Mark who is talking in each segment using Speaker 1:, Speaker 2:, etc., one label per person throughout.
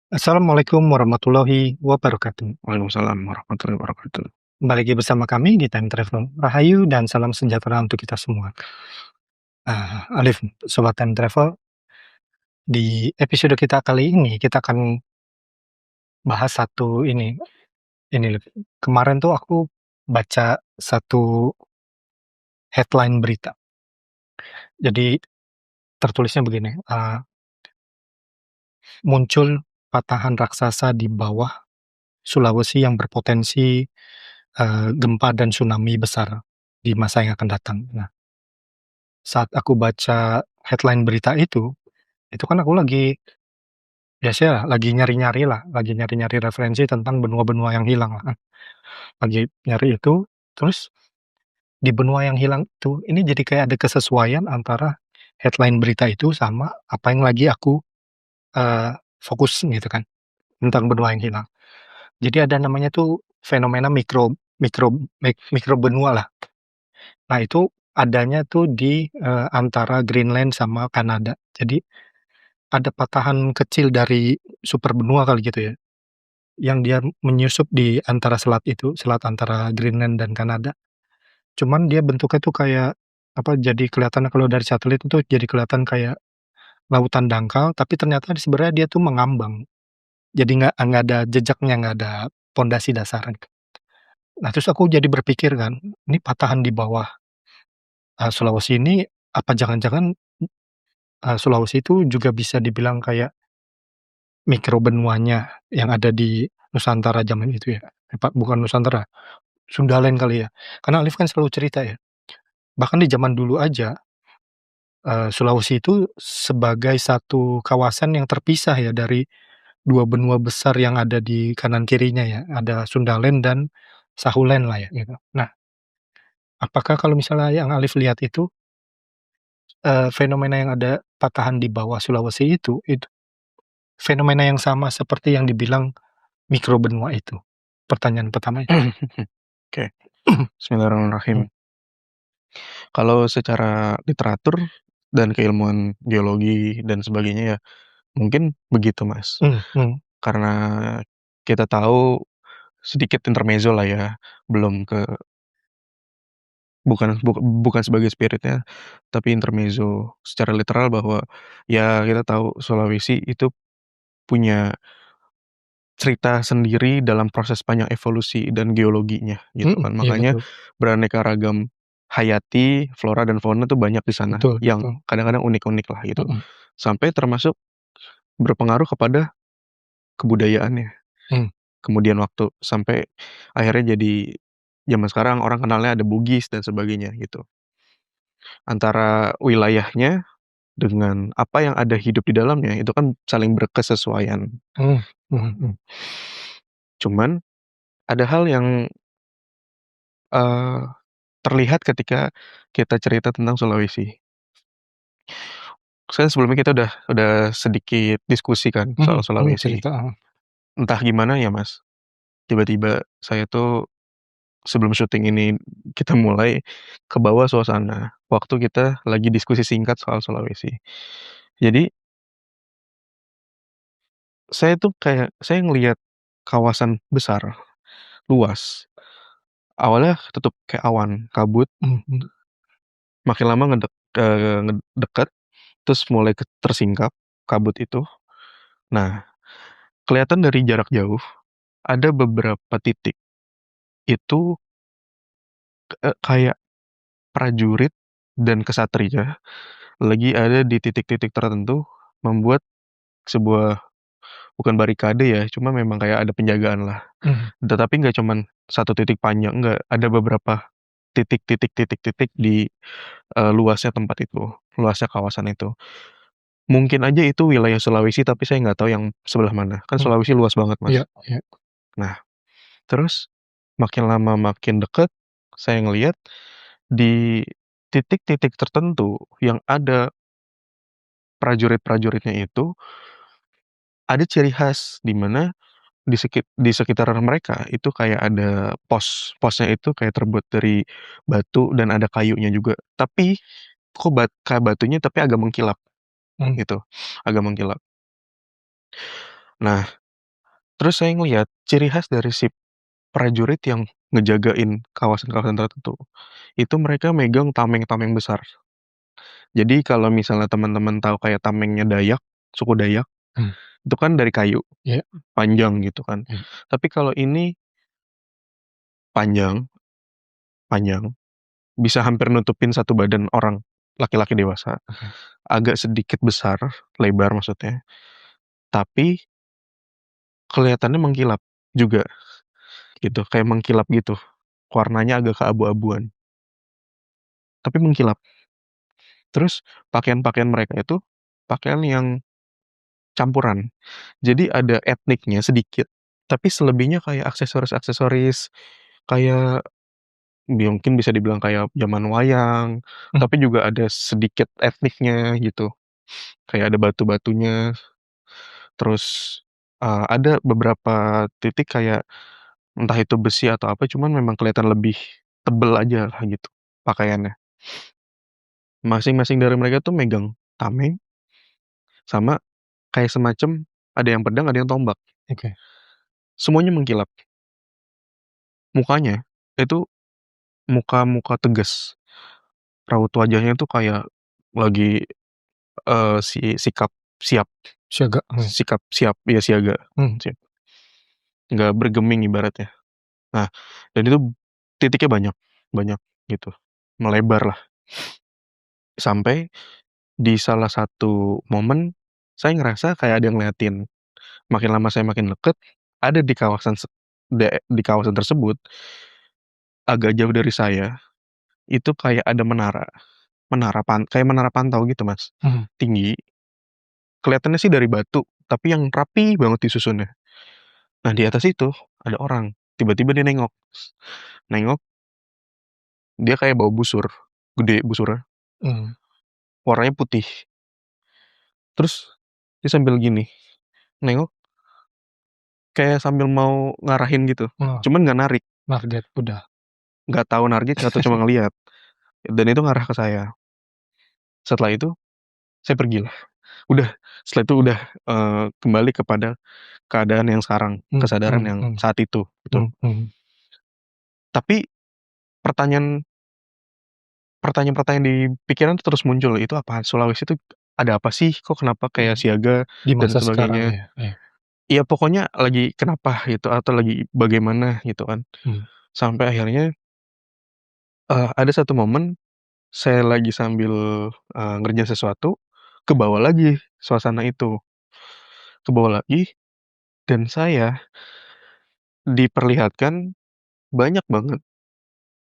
Speaker 1: Assalamualaikum warahmatullahi wabarakatuh.
Speaker 2: Waalaikumsalam warahmatullahi wabarakatuh.
Speaker 1: Kembali lagi bersama kami di Time Travel. Rahayu dan salam sejahtera untuk kita semua. Alif, Sobat Time Travel, di episode kita kali ini kita akan bahas satu ini Lif. Kemarin tuh aku baca satu headline berita. Jadi tertulisnya begini, muncul patahan raksasa di bawah Sulawesi yang berpotensi gempa dan tsunami besar di masa yang akan datang. Nah, saat aku baca headline berita itu kan aku biasalah lagi nyari-nyari referensi tentang benua-benua yang hilang lah, lagi nyari itu, terus di benua yang hilang itu, ini jadi kayak ada kesesuaian antara headline berita itu sama apa yang lagi aku, fokus gitu kan, tentang benua yang hilang. Jadi ada namanya tuh fenomena mikro mikro mikro benua lah. Nah itu adanya tuh di, antara Greenland sama Kanada. Jadi ada patahan kecil dari super benua kali gitu ya, yang dia menyusup di antara selat itu, selat antara Greenland dan Kanada. Cuman dia bentuknya tuh kayak, apa, jadi kelihatan kalau dari satelit itu jadi kelihatan kayak lautan dangkal, tapi ternyata sebenarnya dia tuh mengambang. Jadi nggak ada jejaknya, nggak ada pondasi dasar. Nah, terus aku jadi berpikir kan, ini patahan di bawah, Sulawesi ini, apa jangan-jangan, Sulawesi itu juga bisa dibilang kayak mikro benuanya yang ada di Nusantara zaman itu ya? Bukan Nusantara, Sundaland kali ya? Karena Alif kan selalu cerita ya, bahkan di zaman dulu aja, Sulawesi itu sebagai satu kawasan yang terpisah ya dari 2 benua besar yang ada di kanan kirinya ya, ada Sundaland dan Sahulen lah ya gitu. Nah, apakah kalau misalnya yang Alif lihat itu, fenomena yang ada patahan di bawah Sulawesi itu fenomena yang sama seperti yang dibilang mikro benua itu? Pertanyaan pertama itu.
Speaker 2: Oke, bismillahirrahmanirrahim. Kalau secara literatur dan keilmuan geologi dan sebagainya ya, mungkin begitu, Mas.
Speaker 1: Mmm, mhm,
Speaker 2: Karena kita tahu sedikit intermezzo lah ya, belum ke bukan sebagai spiritnya, tapi intermezzo secara literal bahwa ya kita tahu Sulawesi itu punya cerita sendiri dalam proses panjang evolusi dan geologinya gitu
Speaker 1: mhm,
Speaker 2: kan.
Speaker 1: iya
Speaker 2: Makanya
Speaker 1: betul,
Speaker 2: beraneka ragam hayati, flora dan fauna tuh banyak di sana
Speaker 1: betul
Speaker 2: yang
Speaker 1: betul,
Speaker 2: kadang-kadang unik-unik lah gitu.
Speaker 1: mhm,
Speaker 2: Sampai termasuk berpengaruh kepada kebudayaannya
Speaker 1: mmm,
Speaker 2: kemudian waktu, sampai akhirnya jadi zaman sekarang orang kenalnya ada Bugis dan sebagainya gitu. Antara wilayahnya dengan apa yang ada hidup di dalamnya itu kan saling berkesesuaian.
Speaker 1: mhm, mhm mhm,
Speaker 2: Cuman ada hal yang, eee terlihat ketika kita cerita tentang Sulawesi. Kan sebelumnya kita udah sedikit diskusi kan
Speaker 1: mhm
Speaker 2: soal
Speaker 1: mhm,
Speaker 2: Sulawesi.
Speaker 1: cerita, heeh,
Speaker 2: Entah gimana ya Mas, tiba-tiba saya tuh sebelum syuting ini kita mulai, kebawa suasana waktu kita lagi diskusi singkat soal Sulawesi. Jadi, saya tuh kayak saya ngelihat kawasan besar, luas, awalnya tutup kayak awan, kabut,
Speaker 1: mhm mhm,
Speaker 2: makin lama ngedekat, terus mulai tersingkap kabut itu. Nah, kelihatan dari jarak jauh, ada beberapa titik, itu, kayak prajurit dan kesatria lagi ada di titik-titik tertentu, membuat sebuah bukan barikade ya, cuma memang kayak ada penjagaan lah.
Speaker 1: mhm,
Speaker 2: Tetapi nggak cuman satu titik panjang, enggak, ada beberapa titik-titik di, luasnya tempat itu, luasnya kawasan itu. Mungkin aja itu wilayah Sulawesi, tapi saya nggak tahu yang sebelah mana, kan
Speaker 1: mmm,
Speaker 2: Sulawesi luas banget,
Speaker 1: iya
Speaker 2: Mas.
Speaker 1: iya,
Speaker 2: Nah, terus makin lama makin deket, saya ngelihat di titik-titik tertentu yang ada prajurit-prajuritnya itu, ada ciri khas di mana di sekitar mereka itu kayak ada posnya itu kayak terbuat dari batu dan ada kayunya juga. Tapi kok kayak batunya tapi agak mengkilap
Speaker 1: mmm,
Speaker 2: gitu, agak mengkilap. Nah, terus saya ngelihat ciri khas dari si prajurit yang ngejagain kawasan-kawasan tertentu, itu mereka megang tameng-tameng besar. Jadi kalau misalnya teman-teman tahu kayak tamengnya Dayak, suku Dayak,
Speaker 1: Mmm,
Speaker 2: itu kan dari kayu,
Speaker 1: iya
Speaker 2: panjang gitu kan.
Speaker 1: iya,
Speaker 2: Tapi kalau ini panjang panjang, bisa hampir nutupin satu badan orang, laki-laki dewasa.
Speaker 1: oke
Speaker 2: Agak sedikit besar, lebar maksudnya, tapi kelihatannya mengkilap juga gitu, kayak mengkilap gitu, warnanya agak keabu-abuan, tapi mengkilap. Terus pakaian-pakaian mereka itu pakaian yang campuran. Jadi ada etniknya sedikit, tapi selebihnya kayak aksesoris-aksesoris, kayak mungkin bisa dibilang kayak zaman wayang,
Speaker 1: mmm,
Speaker 2: tapi juga ada sedikit etniknya gitu, kayak ada batu-batunya, terus, ada beberapa titik kayak entah itu besi atau apa, cuman memang kelihatan lebih tebel aja lah gitu pakaiannya. Masing-masing dari mereka tuh megang tameng sama kayak semacam ada yang pedang, ada yang tombak.
Speaker 1: oke,
Speaker 2: Semuanya mengkilap. Mukanya itu muka-muka tegas. Raut wajahnya tuh kayak lagi, sikap siap
Speaker 1: siaga,
Speaker 2: sikap siap, ya siaga,
Speaker 1: mmm,
Speaker 2: siap, nggak bergeming ibaratnya. Nah, dan itu titiknya banyak banyak gitu, melebar lah. Sampai di salah satu momen, saya ngerasa kayak ada yang ngeliatin. Makin lama saya makin deket, ada di kawasan di kawasan tersebut, agak jauh dari saya, itu kayak ada menara. Kayak menara pantau gitu, Mas.
Speaker 1: mhm,
Speaker 2: Tinggi, kelihatannya sih dari batu, tapi yang rapi banget disusunnya. Nah, di atas itu ada orang, tiba-tiba dia nengok. Nengok, dia kayak bawa busur, gede busurnya,
Speaker 1: mmm,
Speaker 2: warnanya putih. Terus dia sambil gini, nengok kayak sambil mau ngarahin gitu,
Speaker 1: oh,
Speaker 2: cuman nggak narik,
Speaker 1: target udah,
Speaker 2: nggak tahu narik atau cuma ngelihat, dan itu ngarah ke saya. Setelah itu, saya pergilah. Udah, setelah itu udah, kembali kepada keadaan yang sekarang,
Speaker 1: mmm,
Speaker 2: kesadaran
Speaker 1: mhm
Speaker 2: yang
Speaker 1: mhm,
Speaker 2: saat itu, gitu.
Speaker 1: mhm,
Speaker 2: Tapi pertanyaan pertanyaan-pertanyaan di pikiran tuh terus muncul, "Itu apaan? Sulawesi itu ada apa sih? Kok kenapa kayak
Speaker 1: mhm,
Speaker 2: siaga?"
Speaker 1: di
Speaker 2: Dan
Speaker 1: masa sekarang
Speaker 2: sebagainya.
Speaker 1: ya, iya,
Speaker 2: Ya pokoknya lagi kenapa gitu, atau lagi bagaimana gitu kan.
Speaker 1: mmm,
Speaker 2: Sampai akhirnya, ada satu momen saya lagi sambil, ngerjain sesuatu, kebawa lagi suasana itu, kebawa lagi dan saya diperlihatkan banyak banget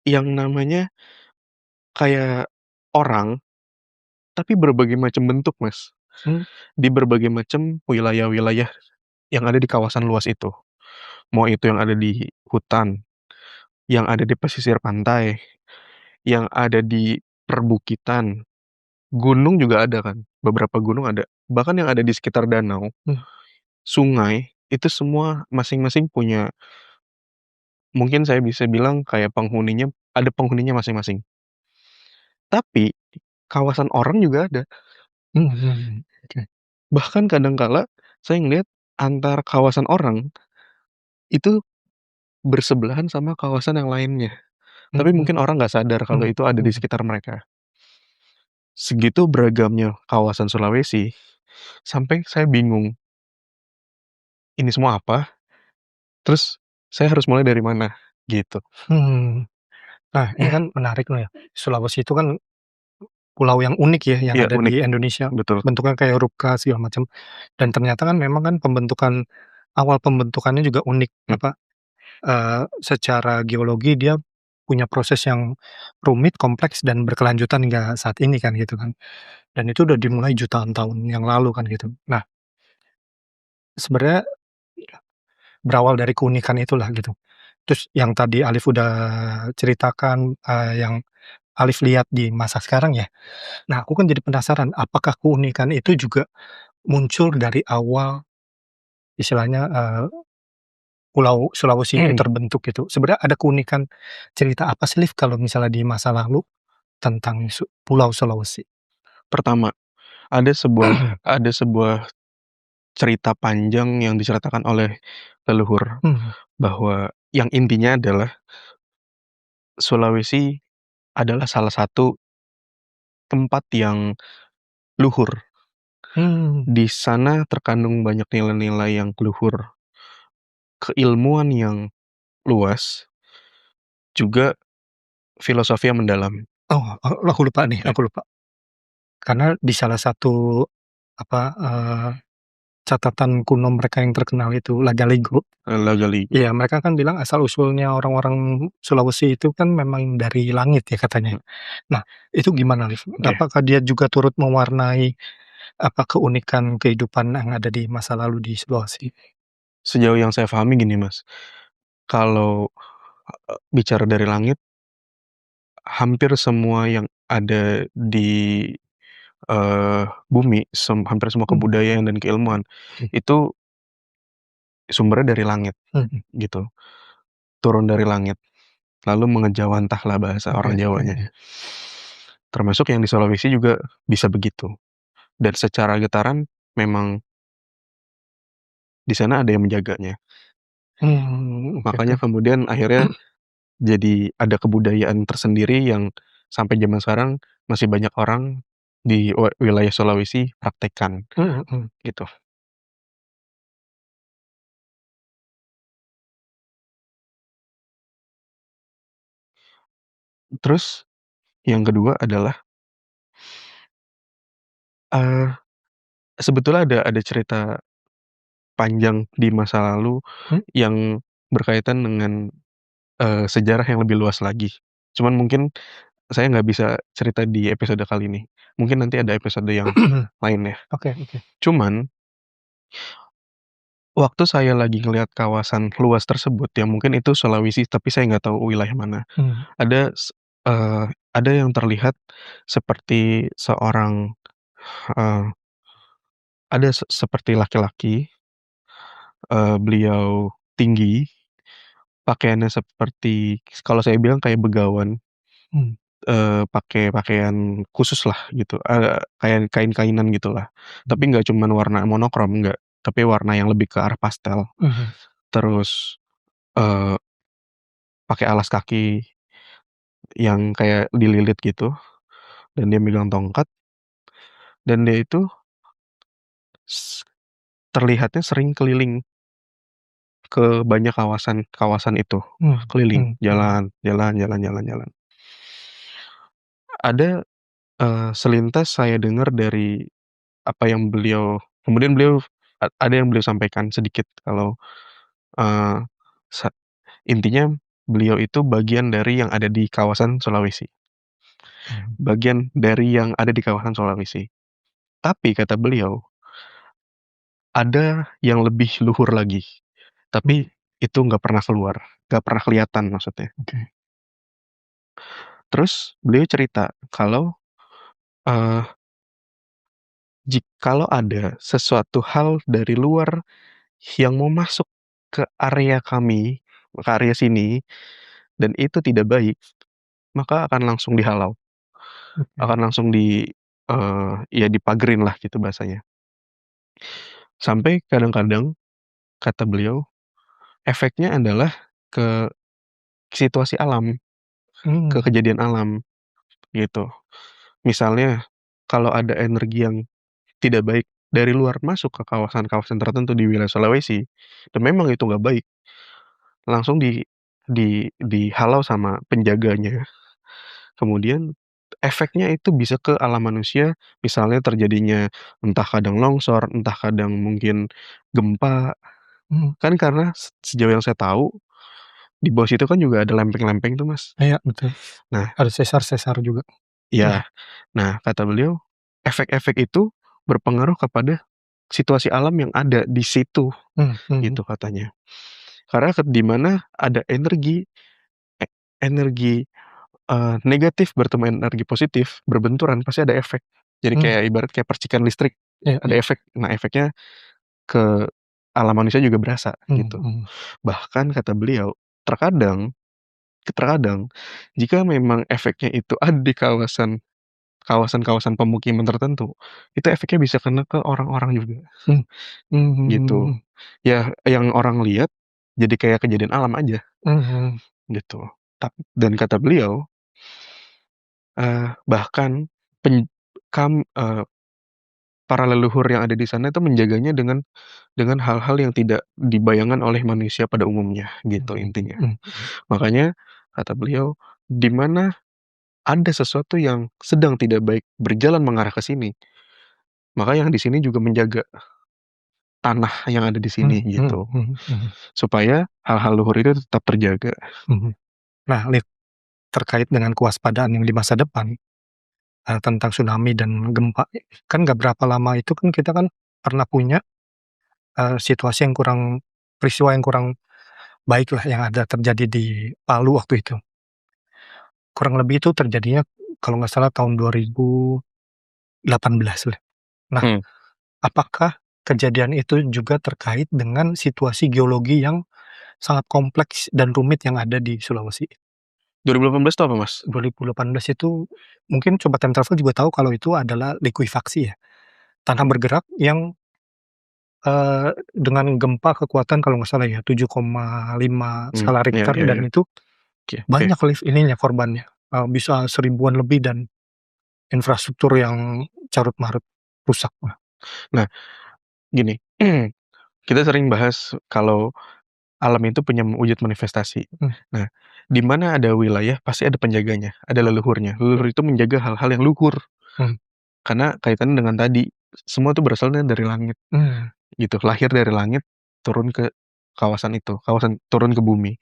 Speaker 2: yang namanya kayak orang, tapi berbagai macam bentuk, Mas,
Speaker 1: mmm,
Speaker 2: di berbagai macam wilayah-wilayah yang ada di kawasan luas itu. Mau itu yang ada di hutan, yang ada di pesisir pantai, yang ada di perbukitan, gunung juga ada kan, beberapa gunung ada, bahkan yang ada di sekitar danau,
Speaker 1: mmm,
Speaker 2: sungai, itu semua masing-masing punya mungkin saya bisa bilang kayak ada penghuninya masing-masing. Tapi, kawasan orang juga ada.
Speaker 1: mhm mhm, oke,
Speaker 2: Bahkan kadang kala saya ngelihat antara kawasan orang, itu bersebelahan sama kawasan yang lainnya. Tapi
Speaker 1: mhm
Speaker 2: mungkin orang nggak sadar kalau
Speaker 1: mhm
Speaker 2: itu ada di
Speaker 1: mhm,
Speaker 2: sekitar mereka. Segitu beragamnya kawasan Sulawesi, sampai saya bingung, ini semua apa? Terus saya harus mulai dari mana? Gitu.
Speaker 1: hmm. Nah, ini kan menarik loh ya, Sulawesi itu kan pulau yang unik ya, yang
Speaker 2: Iya
Speaker 1: ada
Speaker 2: unik,
Speaker 1: di Indonesia,
Speaker 2: betul,
Speaker 1: bentuknya kayak rubka segala macam, dan ternyata kan memang kan awal pembentukannya juga unik,
Speaker 2: mmm,
Speaker 1: apa, secara geologi dia punya proses yang rumit, kompleks, dan berkelanjutan hingga saat ini kan, gitu kan. Dan itu udah dimulai jutaan tahun yang lalu kan, gitu. Nah, sebenarnya berawal dari keunikan itulah, gitu. Terus yang tadi Alif udah ceritakan, yang Alif lihat di masa sekarang ya. Nah, aku kan jadi penasaran, apakah keunikan itu juga muncul dari awal istilahnya, Pulau Sulawesi itu terbentuk gitu? Sebenarnya ada keunikan cerita apa sih, Liv, kalau misalnya di masa lalu tentang Pulau Sulawesi?
Speaker 2: pertama, ada sebuah cerita panjang yang diceritakan oleh leluhur,
Speaker 1: Mhm.
Speaker 2: bahwa yang intinya adalah Sulawesi adalah salah satu tempat yang luhur.
Speaker 1: Mmm.
Speaker 2: Di sana terkandung banyak nilai-nilai yang luhur, keilmuan yang luas, juga filosofi yang mendalam.
Speaker 1: Oh, aku lupa nih,
Speaker 2: Ya,
Speaker 1: aku lupa. Karena di salah satu, apa, catatan kuno mereka yang terkenal itu Lagaligo,
Speaker 2: Lagali.
Speaker 1: iya mereka kan bilang asal-usulnya orang-orang Sulawesi itu kan memang dari langit ya katanya. Nah, itu gimana, Liv?
Speaker 2: Oke,
Speaker 1: Apakah dia juga turut mewarnai, apa, keunikan kehidupan yang ada di masa lalu di Sulawesi?
Speaker 2: sejauh yang saya pahami gini, Mas, kalau, bicara dari langit, hampir semua yang ada di, bumi, hampir semua
Speaker 1: Mmm,
Speaker 2: kebudayaan dan keilmuan,
Speaker 1: oke.
Speaker 2: itu sumbernya dari langit,
Speaker 1: Mhm.
Speaker 2: gitu. Turun dari langit, lalu mengejawantahlah bahasa
Speaker 1: Oke
Speaker 2: orang
Speaker 1: oke,
Speaker 2: Jawanya.
Speaker 1: iya.
Speaker 2: Termasuk yang di Sulawesi juga bisa begitu. Dan secara getaran memang di sana ada yang menjaganya.
Speaker 1: Oke
Speaker 2: Makanya
Speaker 1: oke.
Speaker 2: kemudian akhirnya jadi ada kebudayaan tersendiri yang sampai zaman sekarang masih banyak orang di wilayah Sulawesi praktekkan,
Speaker 1: Mhm mhm.
Speaker 2: gitu. Terus yang kedua adalah, eee, sebetulnya ada cerita panjang di masa lalu
Speaker 1: Mmm?
Speaker 2: yang berkaitan dengan, sejarah yang lebih luas lagi. Cuman mungkin saya nggak bisa cerita di episode kali ini. Mungkin nanti ada episode yang lain ya.
Speaker 1: Oke oke.
Speaker 2: Cuman, waktu saya lagi ngelihat kawasan luas tersebut, yang mungkin itu Sulawesi, tapi saya nggak tahu wilayah mana.
Speaker 1: Mmm,
Speaker 2: Ada ada yang terlihat seperti seorang, eee, ada seperti laki-laki, beliau tinggi, pakaiannya seperti kalau saya bilang kayak begawan,
Speaker 1: mmm,
Speaker 2: pakai pakaian khusus lah gitu, kayak kain-kainan gitulah. Tapi
Speaker 1: mhm,
Speaker 2: nggak cuman warna monokrom, nggak, tapi warna yang lebih ke arah pastel.
Speaker 1: mhm,
Speaker 2: Terus, eee, pakai alas kaki yang kayak dililit gitu, dan dia megang tongkat, dan dia itu s terlihatnya sering keliling ke banyak kawasan itu,
Speaker 1: mmm,
Speaker 2: keliling,
Speaker 1: mmm, mhm,
Speaker 2: jalan jalan jalan jalan jalan. Ada, selintas saya dengar dari apa yang beliau kemudian beliau ada yang beliau sampaikan sedikit kalau, eee, sa intinya beliau itu bagian dari yang ada di kawasan Sulawesi,
Speaker 1: mhm,
Speaker 2: bagian dari yang ada di kawasan Sulawesi. Tapi kata beliau, ada yang lebih luhur lagi,
Speaker 1: mmm,
Speaker 2: tapi itu nggak pernah keluar, nggak pernah kelihatan maksudnya.
Speaker 1: oke.
Speaker 2: Terus beliau cerita kalau, eee, jikalau ada sesuatu hal dari luar yang mau masuk ke area kami, ke area sini, dan itu tidak baik, maka akan langsung dihalau,
Speaker 1: Oke.
Speaker 2: akan langsung ya dipagerin lah gitu bahasanya. Sampai kadang-kadang, kata beliau, efeknya adalah ke situasi alam, ke
Speaker 1: Mmm,
Speaker 2: kejadian alam, gitu. Misalnya, kalau ada energi yang tidak baik dari luar masuk ke kawasan-kawasan tertentu di wilayah Sulawesi, dan memang itu nggak baik, langsung dihalau sama penjaganya. Kemudian efeknya itu bisa ke alam manusia, misalnya terjadinya entah kadang longsor, entah kadang mungkin gempa.
Speaker 1: mhm,
Speaker 2: Kan karena sejauh yang saya tahu, di bawah situ kan juga ada lempeng-lempeng tuh, Mas.
Speaker 1: iya betul.
Speaker 2: Nah,
Speaker 1: Ada sesar-sesar juga. Iya,
Speaker 2: iya. Nah, kata beliau, efek-efek itu berpengaruh kepada situasi alam yang ada di situ,
Speaker 1: mhm,
Speaker 2: gitu katanya. Karena di mana ada e energi, negatif bertemu energi positif, berbenturan, pasti ada efek. Jadi
Speaker 1: mmm,
Speaker 2: kayak ibarat kayak percikan listrik,
Speaker 1: iya
Speaker 2: ada
Speaker 1: iya,
Speaker 2: efek. Nah, efeknya ke alam manusia juga berasa,
Speaker 1: mhm
Speaker 2: gitu.
Speaker 1: mhm,
Speaker 2: Bahkan kata beliau, terkadang terkadang jika memang efeknya itu ada di kawasan kawasan-kawasan pemukiman tertentu, itu efeknya bisa kena ke orang-orang juga,
Speaker 1: Mmm,
Speaker 2: gitu.
Speaker 1: mmm,
Speaker 2: Ya yang orang lihat jadi kayak kejadian alam aja,
Speaker 1: mhm,
Speaker 2: gitu. Dan kata beliau, bahkan pen kam eee, para leluhur yang ada di sana itu menjaganya dengan hal-hal yang tidak dibayangkan oleh manusia pada umumnya, gitu
Speaker 1: mhm,
Speaker 2: intinya.
Speaker 1: mhm, mhm,
Speaker 2: Makanya kata beliau, di mana ada sesuatu yang sedang tidak baik berjalan mengarah ke sini, maka yang di sini juga menjaga tanah yang ada di
Speaker 1: mmm,
Speaker 2: sini
Speaker 1: mhm,
Speaker 2: gitu,
Speaker 1: mhm, mhm,
Speaker 2: supaya hal-hal luhur itu tetap terjaga.
Speaker 1: mhm. Nah, terkait dengan kewaspadaan yang di masa depan, tentang tsunami dan gempa, kan nggak berapa lama itu kan kita kan pernah punya, situasi yang peristiwa yang kurang baiklah yang ada terjadi di Palu waktu itu. Kurang lebih itu terjadinya kalau nggak salah tahun 2018 lah. Nah,
Speaker 2: Mmm,
Speaker 1: apakah kejadian itu juga terkait dengan situasi geologi yang sangat kompleks dan rumit yang ada di Sulawesi?
Speaker 2: 2018 itu apa, Mas?
Speaker 1: 2018 itu mungkin Sobat Time Travel juga tahu kalau itu adalah likuifaksi ya, tanah bergerak yang, dengan gempa kekuatan kalau nggak salah ya 7,5 skala
Speaker 2: Iya
Speaker 1: Richter
Speaker 2: iya
Speaker 1: dan
Speaker 2: iya,
Speaker 1: itu
Speaker 2: oke oke.
Speaker 1: banyak ininya korbannya, bisa 1.000-an lebih dan infrastruktur yang carut marut, rusak.
Speaker 2: Nah, gini, kita sering bahas kalau alam itu punya wujud manifestasi.
Speaker 1: Mhm,
Speaker 2: Nah, di mana ada wilayah pasti ada penjaganya, ada leluhurnya.
Speaker 1: ya,
Speaker 2: Leluhur itu menjaga hal-hal yang luhur,
Speaker 1: mhm,
Speaker 2: karena kaitannya dengan tadi, semua itu berasalnya dari langit,
Speaker 1: mmm,
Speaker 2: gitu. Lahir dari langit, turun ke kawasan itu, turun ke bumi.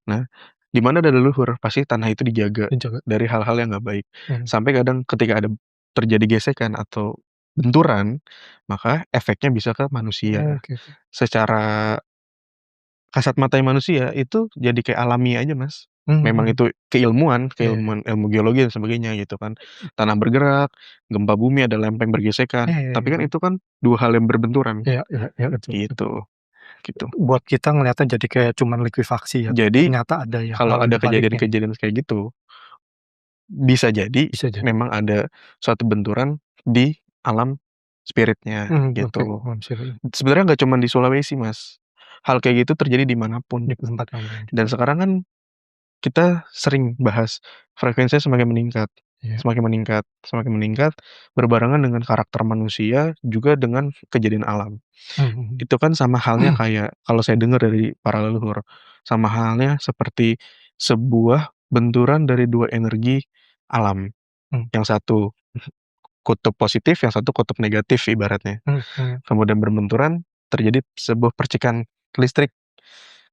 Speaker 2: Nah, di mana ada leluhur, pasti tanah itu dijaga
Speaker 1: dijaga,
Speaker 2: dari hal-hal yang nggak baik.
Speaker 1: mhm,
Speaker 2: Sampai kadang ketika ada terjadi gesekan atau benturan, maka efeknya bisa ke manusia.
Speaker 1: oke oke,
Speaker 2: Secara kasat matanya manusia itu jadi kayak alami aja, Mas.
Speaker 1: mhm
Speaker 2: Memang
Speaker 1: mhm,
Speaker 2: itu keilmuan
Speaker 1: iya
Speaker 2: keilmuan ilmu geologi dan sebagainya gitu kan. Tanah bergerak, gempa bumi, ada lempeng bergesekan,
Speaker 1: iya
Speaker 2: tapi
Speaker 1: iya
Speaker 2: kan itu kan 2 hal yang berbenturan,
Speaker 1: iya iya iya, betul betul.
Speaker 2: gitu gitu.
Speaker 1: Buat kita ngelihatnya jadi kayak cuman likuifaksi ya,
Speaker 2: Jadi
Speaker 1: ternyata ada ya
Speaker 2: kalau
Speaker 1: hal
Speaker 2: ada
Speaker 1: di baliknya,
Speaker 2: kejadian-kejadian kayak gitu, bisa jadi
Speaker 1: bisa jadi.
Speaker 2: memang ada suatu benturan di alam spiritnya
Speaker 1: Oke,
Speaker 2: gitu.
Speaker 1: manusia
Speaker 2: Sebenarnya nggak cuman di Sulawesi, Mas. Hal kayak gitu terjadi di
Speaker 1: di
Speaker 2: manapun.
Speaker 1: tempat yang lain
Speaker 2: Dan
Speaker 1: juga.
Speaker 2: sekarang kan kita sering bahas frekuensinya
Speaker 1: Iya,
Speaker 2: semakin meningkat semakin meningkat, berbarengan dengan karakter manusia, juga dengan kejadian alam.
Speaker 1: mhm
Speaker 2: Itu kan sama halnya
Speaker 1: mhm,
Speaker 2: kayak kalau saya dengar dari para leluhur, sama halnya seperti sebuah benturan dari 2 energi alam,
Speaker 1: mmm,
Speaker 2: yang satu kutub positif, yang satu kutub negatif ibaratnya.
Speaker 1: mhm mhm,
Speaker 2: Kemudian berbenturan, terjadi sebuah percikan listrik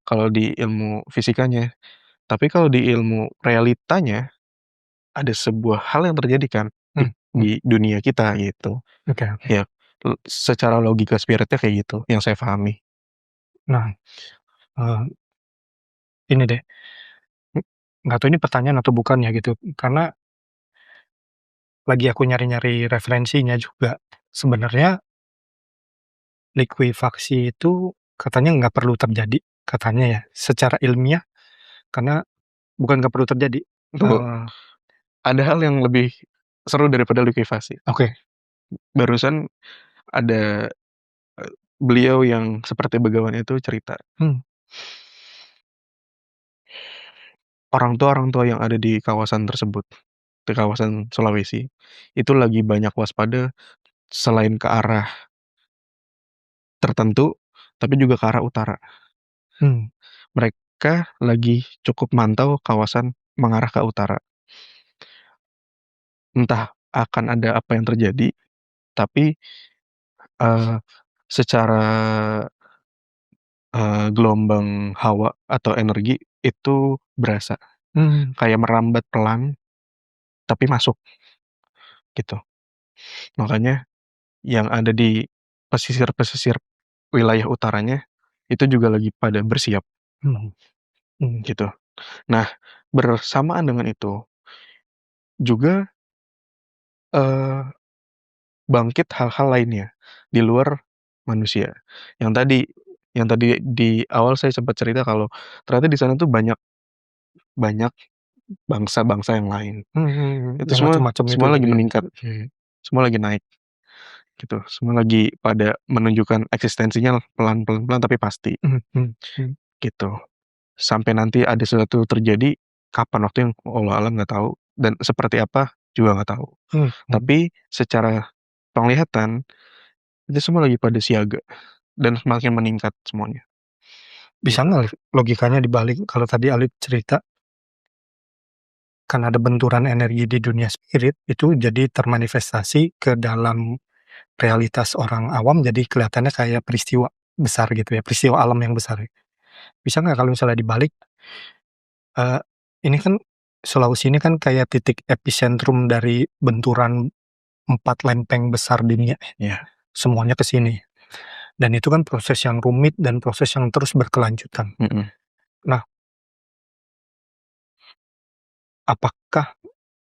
Speaker 2: kalau di ilmu fisikanya. Tapi kalau di ilmu realitanya, ada sebuah hal yang terjadi kan
Speaker 1: mhm mhm,
Speaker 2: di dunia kita gitu.
Speaker 1: oke oke.
Speaker 2: Ya, secara logika spiritnya kayak gitu yang saya pahami.
Speaker 1: Nah, ini deh, m nggak tahu ini pertanyaan atau bukan ya gitu, karena lagi aku nyari-nyari referensinya juga. Sebenarnya likuifaksi itu katanya nggak perlu terjadi, katanya ya, secara ilmiah karena bukan nggak perlu terjadi,
Speaker 2: Tunggu, ada hal yang lebih seru daripada likuifasi.
Speaker 1: oke,
Speaker 2: Barusan ada, beliau yang seperti begawan itu cerita,
Speaker 1: mmm,
Speaker 2: orang tua yang ada di kawasan tersebut, di kawasan Sulawesi, itu lagi banyak waspada selain ke arah tertentu, tapi juga ke arah utara.
Speaker 1: mmm,
Speaker 2: Mereka lagi cukup mantau kawasan mengarah ke utara. Entah akan ada apa yang terjadi, tapi, eee, secara, gelombang hawa atau energi itu berasa,
Speaker 1: mmm,
Speaker 2: kayak merambat pelan, tapi masuk, gitu. Makanya yang ada di pesisir-pesisir wilayah utaranya, itu juga lagi pada bersiap,
Speaker 1: mhm mhm
Speaker 2: gitu. Nah, bersamaan dengan itu, juga, eee bangkit hal-hal lainnya, di luar manusia. Yang tadi di awal saya sempat cerita kalau ternyata di sana tuh banyak banyak bangsa-bangsa yang lain. Itu
Speaker 1: yang
Speaker 2: semua
Speaker 1: macam-macam itu
Speaker 2: semua lagi
Speaker 1: jadi
Speaker 2: meningkat,
Speaker 1: oke.
Speaker 2: semua lagi naik gitu, semua lagi pada menunjukkan eksistensinya pelan-pelan tapi pasti
Speaker 1: Mhm mhm mhm.
Speaker 2: gitu. Sampai nanti ada sesuatu terjadi, kapan waktu yang wallahu alam nggak tahu dan seperti apa juga nggak tahu.
Speaker 1: Mhm mhm.
Speaker 2: Tapi secara penglihatan itu semua lagi pada siaga dan semakin meningkat semuanya,
Speaker 1: Bisa
Speaker 2: gitu.
Speaker 1: nggak logikanya dibalik kalau tadi Alif cerita, kan ada benturan energi di dunia spirit, itu jadi termanifestasi ke dalam realitas orang awam, jadi kelihatannya kayak peristiwa besar gitu ya, peristiwa alam yang besar ya. Bisa nggak kalau misalnya dibalik, eee, ini kan Sulawesi ini kan kayak titik epicentrum dari benturan 4 lempeng besar dunia,
Speaker 2: Iya,
Speaker 1: semuanya ke sini. Dan itu kan proses yang rumit dan proses yang terus berkelanjutan.
Speaker 2: mhm.
Speaker 1: Nah, apakah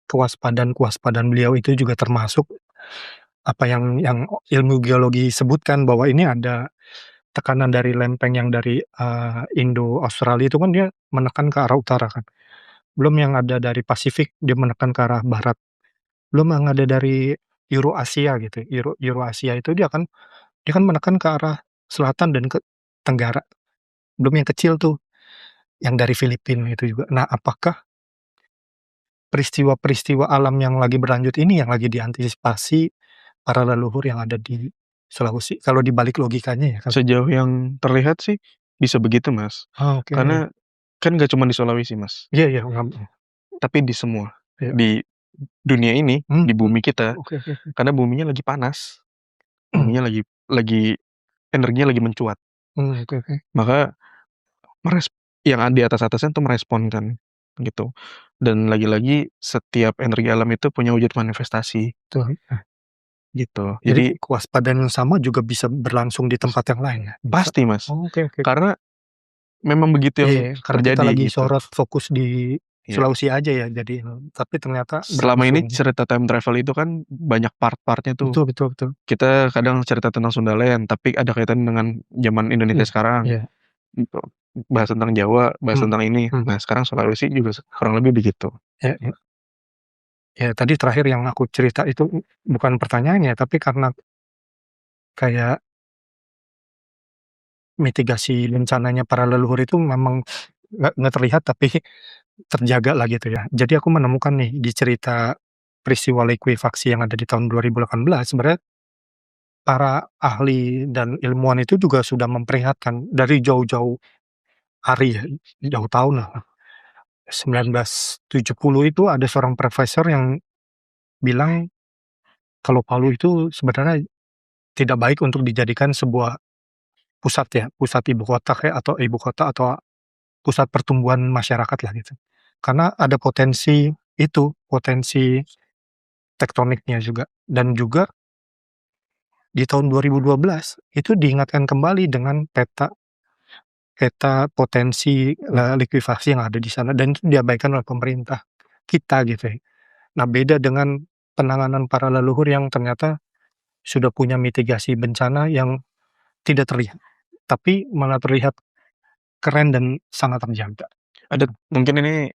Speaker 1: kewaspadaan-kewaspadaan beliau itu juga termasuk apa yang ilmu geologi sebutkan bahwa ini ada tekanan dari lempeng yang dari, Indo Australia itu kan dia menekan ke arah utara kan, belum yang ada dari Pasifik dia menekan ke arah barat, belum yang ada dari Eurasia gitu, Eurasia itu dia kan menekan ke arah selatan dan ke tenggara, belum yang kecil tuh, yang dari Filipina itu juga. Nah, apakah peristiwa-peristiwa alam yang lagi berlanjut ini yang lagi diantisipasi para leluhur yang ada di Sulawesi, kalau dibalik logikanya ya kan?
Speaker 2: Sejauh yang terlihat sih bisa begitu, Mas.
Speaker 1: Oh, oke.
Speaker 2: Karena kan nggak cuma di Sulawesi, Mas,
Speaker 1: Iya iya,
Speaker 2: tapi di semua,
Speaker 1: iya.
Speaker 2: di dunia ini,
Speaker 1: Mmm,
Speaker 2: di
Speaker 1: mhm.
Speaker 2: bumi kita,
Speaker 1: Oke oke oke.
Speaker 2: karena buminya lagi panas, buminya lagi energinya lagi mencuat,
Speaker 1: Oke oke.
Speaker 2: maka meres yang di atas-atasnya tuh merespon kan, gitu. Dan lagi-lagi setiap energi alam itu punya wujud manifestasi,
Speaker 1: Betul,
Speaker 2: gitu.
Speaker 1: jadi
Speaker 2: Jadi
Speaker 1: kewaspadaan yang sama juga bisa berlangsung di
Speaker 2: s
Speaker 1: tempat yang lain ya? Bisa?
Speaker 2: pasti, Mas,
Speaker 1: Oh, oke oke.
Speaker 2: karena memang begitu
Speaker 1: Iya
Speaker 2: yang
Speaker 1: iya, karena kita
Speaker 2: terjadi,
Speaker 1: lagi
Speaker 2: gitu.
Speaker 1: sorot fokus di
Speaker 2: Iya.
Speaker 1: Sulawesi aja ya jadi, tapi ternyata
Speaker 2: Selama ini
Speaker 1: berlangsung.
Speaker 2: cerita time travel itu kan banyak part-part-nya tuh.
Speaker 1: Betul betul betul.
Speaker 2: Kita kadang cerita tentang Sundaland, tapi ada kaitannya dengan zaman Indonesia
Speaker 1: Iya
Speaker 2: sekarang,
Speaker 1: iya.
Speaker 2: gitu. Bahas tentang Jawa, bahas
Speaker 1: Mhm
Speaker 2: tentang ini.
Speaker 1: mhm.
Speaker 2: Nah, sekarang Sulawesi juga kurang lebih begitu.
Speaker 1: Iya iya. Ya tadi terakhir yang aku cerita itu bukan pertanyaannya, tapi karena kayak mitigasi bencananya para leluhur itu memang nggak terlihat tapi terjaga lah gitu ya. Jadi aku menemukan nih di cerita peristiwa likuifaksi yang ada di tahun 2018 sebenarnya para ahli dan ilmuwan itu juga sudah memperingatkan dari jauh-jauh hari ya, jauh tahun lah. 1970 itu ada seorang profesor yang bilang kalau Palu itu sebenarnya tidak baik untuk dijadikan sebuah pusat ya, pusat ibu kota kayak atau ibu kota atau pusat pertumbuhan masyarakat lah gitu. Karena ada potensi itu, potensi tektoniknya juga dan juga di tahun 2012 itu diingatkan kembali dengan peta peta potensi, likuifaksi yang ada di sana dan itu diabaikan oleh pemerintah kita gitu ya. Nah, beda dengan penanganan para leluhur yang ternyata sudah punya mitigasi bencana yang tidak terlihat, tapi malah terlihat keren dan sangat terjaga.
Speaker 2: Ada mungkin ini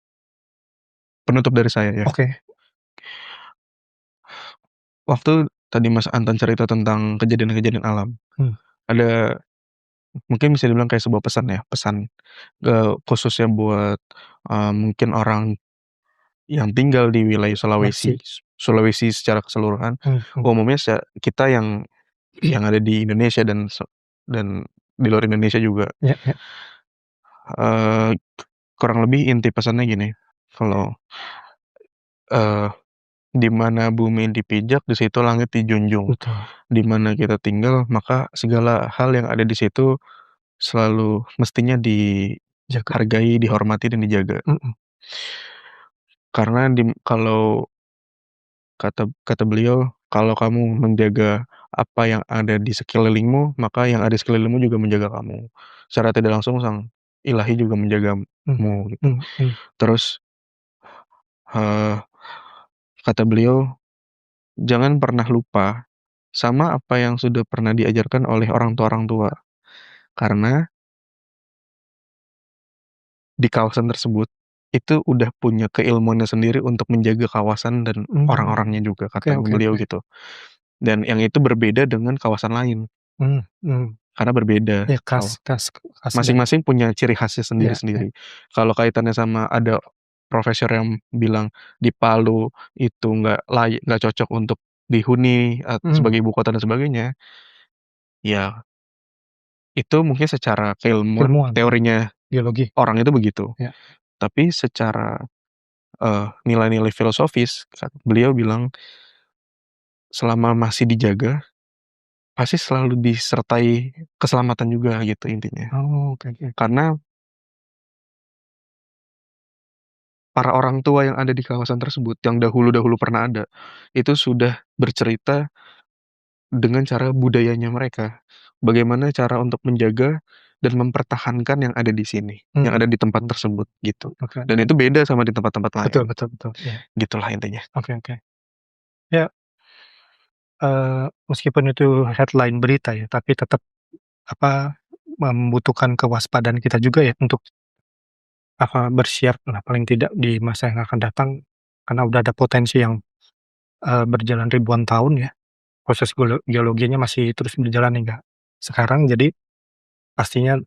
Speaker 2: penutup dari saya ya.
Speaker 1: Oke,
Speaker 2: Waktu tadi Mas Anton cerita tentang kejadian-kejadian alam,
Speaker 1: mmm,
Speaker 2: ada mungkin bisa dibilang kayak sebuah pesan ya, pesan, khususnya buat, mungkin orang yang tinggal di wilayah
Speaker 1: masih,
Speaker 2: Sulawesi, Sulawesi secara keseluruhan,
Speaker 1: mhm,
Speaker 2: umumnya kita yang ada di Indonesia dan di luar Indonesia juga,
Speaker 1: ya ya,
Speaker 2: eee, kurang lebih inti pesannya gini, kalau, eee, di mana bumi dipijak, di situ langit dijunjung.
Speaker 1: betul,
Speaker 2: Di mana kita tinggal, maka segala hal yang ada di situ selalu mestinya
Speaker 1: jaga,
Speaker 2: dihargai, dihormati, dan dijaga.
Speaker 1: mhm
Speaker 2: Karena kalau kata kata beliau, "Kalau kamu menjaga apa yang ada di sekelilingmu, maka yang ada di sekelilingmu juga menjaga kamu." Secara tidak langsung sang Ilahi juga
Speaker 1: mhm
Speaker 2: menjagamu gitu.
Speaker 1: mhm mhm,
Speaker 2: Terus, eee, kata beliau, "Jangan pernah lupa sama apa yang sudah pernah diajarkan oleh orang tua, karena di kawasan tersebut itu udah punya keilmuannya sendiri untuk menjaga kawasan dan orang-orangnya juga
Speaker 1: Oke
Speaker 2: kata
Speaker 1: oke
Speaker 2: beliau
Speaker 1: oke.
Speaker 2: gitu. Dan yang itu berbeda dengan kawasan lain,
Speaker 1: Mmm mmm.
Speaker 2: karena berbeda
Speaker 1: Ya khas dari
Speaker 2: masing-masing punya ciri khasnya
Speaker 1: iya iya.
Speaker 2: sendiri-sendiri. Kalau kaitannya sama ada profesor yang bilang di Palu itu nggak cocok untuk dihuni
Speaker 1: Mhm,
Speaker 2: sebagai ibu kota dan sebagainya, ya itu mungkin secara keilmuan
Speaker 1: ilmuwan ya,
Speaker 2: teorinya
Speaker 1: geologi,
Speaker 2: orang itu begitu.
Speaker 1: ya.
Speaker 2: Tapi secara, nilai-nilai filosofis beliau bilang, selama masih dijaga, pasti selalu disertai keselamatan juga gitu intinya.
Speaker 1: Oh, oke oke.
Speaker 2: Karena para orang tua yang ada di kawasan tersebut, yang dahulu-dahulu pernah ada, itu sudah bercerita dengan cara budayanya mereka. Bagaimana cara untuk menjaga dan mempertahankan yang ada di sini, yang
Speaker 1: Mhm,
Speaker 2: ada di tempat tersebut, gitu.
Speaker 1: oke.
Speaker 2: Dan itu beda sama di tempat-tempat
Speaker 1: Betul
Speaker 2: lain,
Speaker 1: betul betul, iya.
Speaker 2: gitulah intinya.
Speaker 1: Oke oke. Ya, meskipun itu headline berita ya, tapi tetap, apa, membutuhkan kewaspadaan kita juga ya untuk, bersiap lah paling tidak di masa yang akan datang, karena udah ada potensi yang, berjalan ribuan tahun ya, proses geologinya masih terus berjalan hingga sekarang, jadi pastinya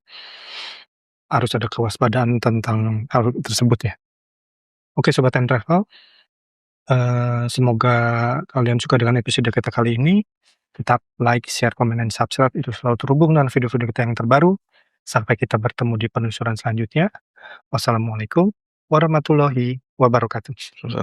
Speaker 1: harus ada kewaspadaan tentang hal tersebut ya. Oke Sobat Time Travel, semoga kalian suka dengan episode kita kali ini. Tetap like, share, komen, dan subscribe itu selalu terhubung dengan video-video kita yang terbaru. Sampai kita bertemu di penelusuran selanjutnya. Wassalamualaikum warahmatullahi wabarakatuh.
Speaker 2: Terus